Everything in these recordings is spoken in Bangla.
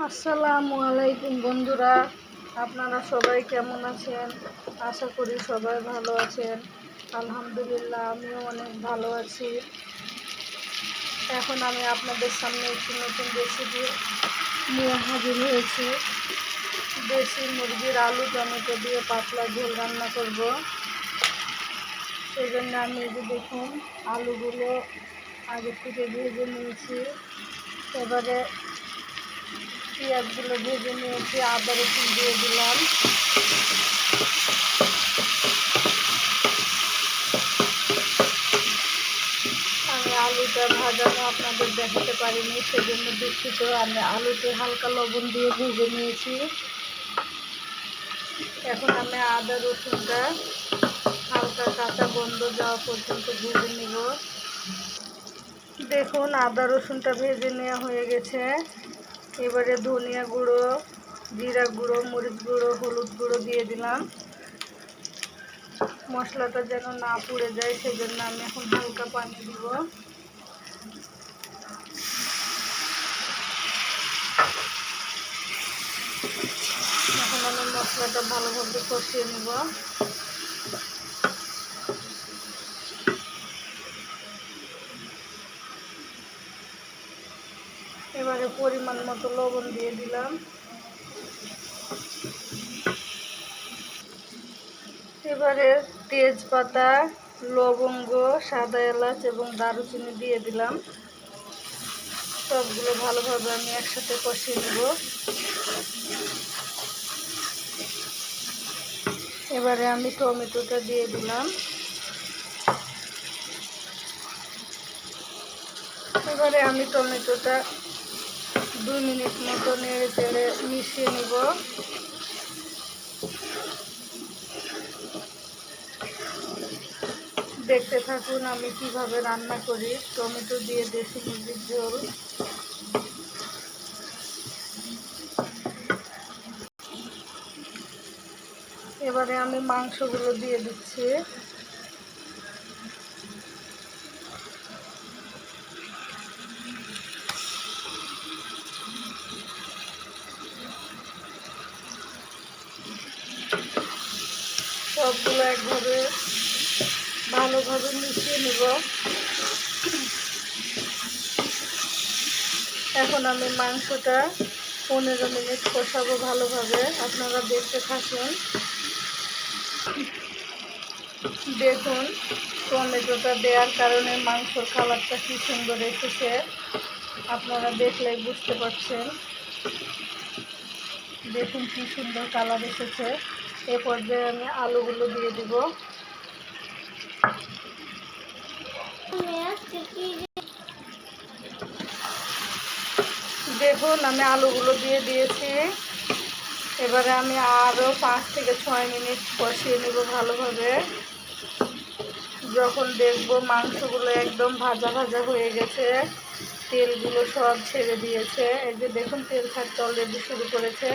আসসালামু আলাইকুম বন্ধুরা, আপনারা সবাই কেমন আছেন? আশা করি সবাই ভালো আছেন। আলহামদুলিল্লাহ, আমিও অনেক ভালো আছি। এখন আমি আপনাদের সামনে একটি নতুন রেসিপি নিয়ে হাজির হয়েছি। দেশি মুরগির আলু টমেটো দিয়ে পাতলা ঝোল রান্না করব। সেই জন্য আমি এই যে দেখুন, আলুগুলো আগে থেকে ভেজে নিয়েছি। এবারে পেঁয়াজগুলো ভেজে নিয়েছি, আদা রসুন দিয়ে দিলাম। আমি আলুটা ভাজানো আপনাদের দেখাতে পারিনি, সেজন্য দুঃখিত। আমি আলুতে হালকা লবণ দিয়ে ভেজে নিয়েছি। এখন আমি আদা রসুনটা হালকা কাঁচা গন্ধ যাওয়া পর্যন্ত ভেজে নেব। দেখুন, আদা রসুনটা ভেজে নেওয়া হয়ে গেছে। এবারে ধনিয়া গুঁড়ো, জিরা গুঁড়ো, মরিচ গুঁড়ো, হলুদ গুঁড়ো দিয়ে দিলাম। মশলাটা যেন না পুড়ে যায়, সেজন্য আমি এখন হালকা পানি দিব। এখন আমি মশলাটা ভালোভাবে কষিয়ে নেব। এবারে পরিমাণ মতো লবণ দিয়ে দিলাম। এবারে তেজপাতা, লবঙ্গ, সাদা এলাচ এবং দারুচিনি দিয়ে দিলাম। সবগুলো ভালোভাবে আমি একসাথে কষিয়ে নেব। এবারে আমি টমেটোটা দিয়ে দিলাম। এবারে আমি টমেটোটা 2 মিনিট মতো নেড়ে চেড়ে মিশিয়ে নেব। দেখতে থাকুন আমি কিভাবে রান্না করি টমেটো দিয়ে দেশি মুরগির ঝোল। এবারে আমি মাংসগুলো দিয়ে দিচ্ছি। সবগুলো একভাবে ভালোভাবে মিশিয়ে নেব। এখন আমি মাংসটা 15 মিনিট কষাবো ভালোভাবে। আপনারা দেখতে থাকুন। দেখুন, টমেটোটা দেওয়ার কারণে মাংসর কালারটা কি সুন্দর এসেছে, আপনারা দেখলেই বুঝতে পারছেন। দেখুন কি সুন্দর কালার এসেছে। এ পর্যায়ে আমি আলুগুলো দিয়ে দিব। দেখুন, আমি আলুগুলো দিয়ে দিয়েছি। এবারে আমি আরও 5 থেকে 6 মিনিট কষিয়ে নেব ভালোভাবে। যখন দেখব মাংসগুলো একদম ভাজা ভাজা হয়ে গেছে, তেলগুলো সব ছেড়ে দিয়েছে, এই যে দেখুন তেল ছাড়তে অলরেডি শুরু করেছে,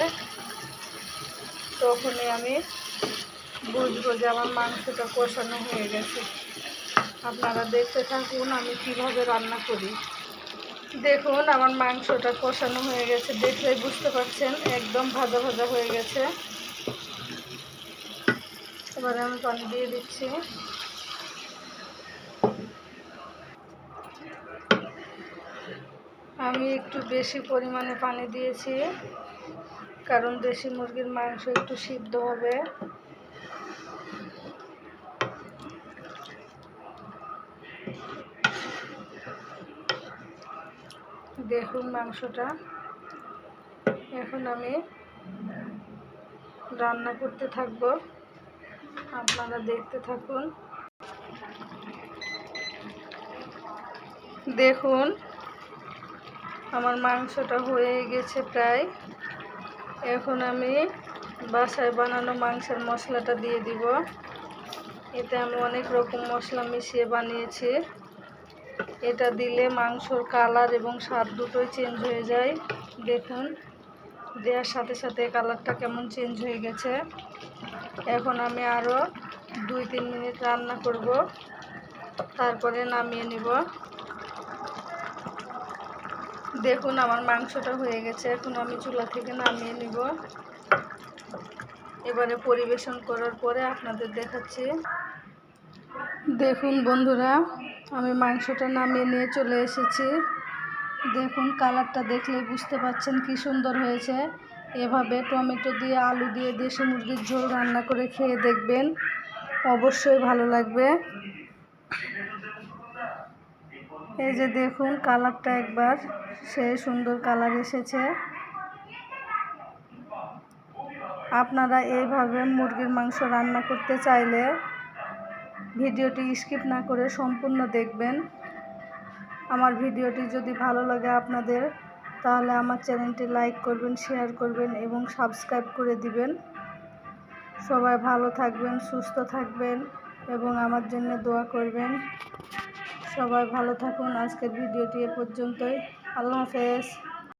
তখনই আমি বুঝবো যে আমার মাংসটা কষানো হয়ে গেছে। আপনারা দেখতে থাকুন আমি কিভাবে রান্না করি। দেখুন, আমার মাংসটা কষানো হয়ে গেছে, দেখলেই বুঝতে পারছেন একদম ভাজা ভাজা হয়ে গেছে। এবারে আমি পানি দিয়ে দিচ্ছি। আমি একটু বেশি পরিমাণে পানি দিয়েছি, কারণ দেশি মুরগির মাংস একটু সিদ্ধ হবে। দেখুন মাংসটা। এখন আমি রান্না করতে থাকবো, আপনারা দেখতে থাকুন। দেখুন, আমার মাংসটা হয়ে গেছে প্রায়। এখন আমি বাসায় বানানো মাংসের মশলাটা দিয়ে দিব। এতে আমি অনেক রকম মশলা মিশিয়ে বানিয়েছি। এটা দিলে মাংসর কালার এবং স্বাদ দুটোই চেঞ্জ হয়ে যায়। দেখুন, দেওয়ার সাথে সাথে কালারটা কেমন চেঞ্জ হয়ে গেছে। এখন আমি আরও 2-3 মিনিট রান্না করব, তারপরে নামিয়ে নিব। দেখুন আমার মাংসটা হয়ে গেছে, এখন আমি চুলা থেকে নামিয়ে নিব। এবারে পরিবেশন করার পরে আপনাদের দেখাচ্ছি। দেখুন বন্ধুরা, আমি মাংসটা নামিয়ে নিয়ে চলে এসেছি। দেখুন কালারটা দেখলে বুঝতে পারছেন কি সুন্দর হয়েছে। এভাবে টমেটো দিয়ে আলু দিয়ে দেশি মুরগির ঝোল রান্না করে খেয়ে দেখবেন, অবশ্যই ভালো লাগবে। এই যে দেখুন কালারটা একবার, সেই সুন্দর কালার এসেছে। আপনারা এইভাবে মুরগির মাংস রান্না করতে চাইলে ভিডিওটি স্কিপ না করে সম্পূর্ণ দেখবেন। আমার ভিডিওটি যদি ভালো লাগে আপনাদের, তাহলে আমার চ্যানেলটি লাইক করবেন, শেয়ার করবেন এবং সাবস্ক্রাইব করে দিবেন। সবাই ভালো থাকবেন, সুস্থ থাকবেন এবং আমার জন্য দোয়া করবেন। সবাই ভালো থাকুন। আজকের ভিডিওটি এ পর্যন্তই। আল্লাহ হাফেজ।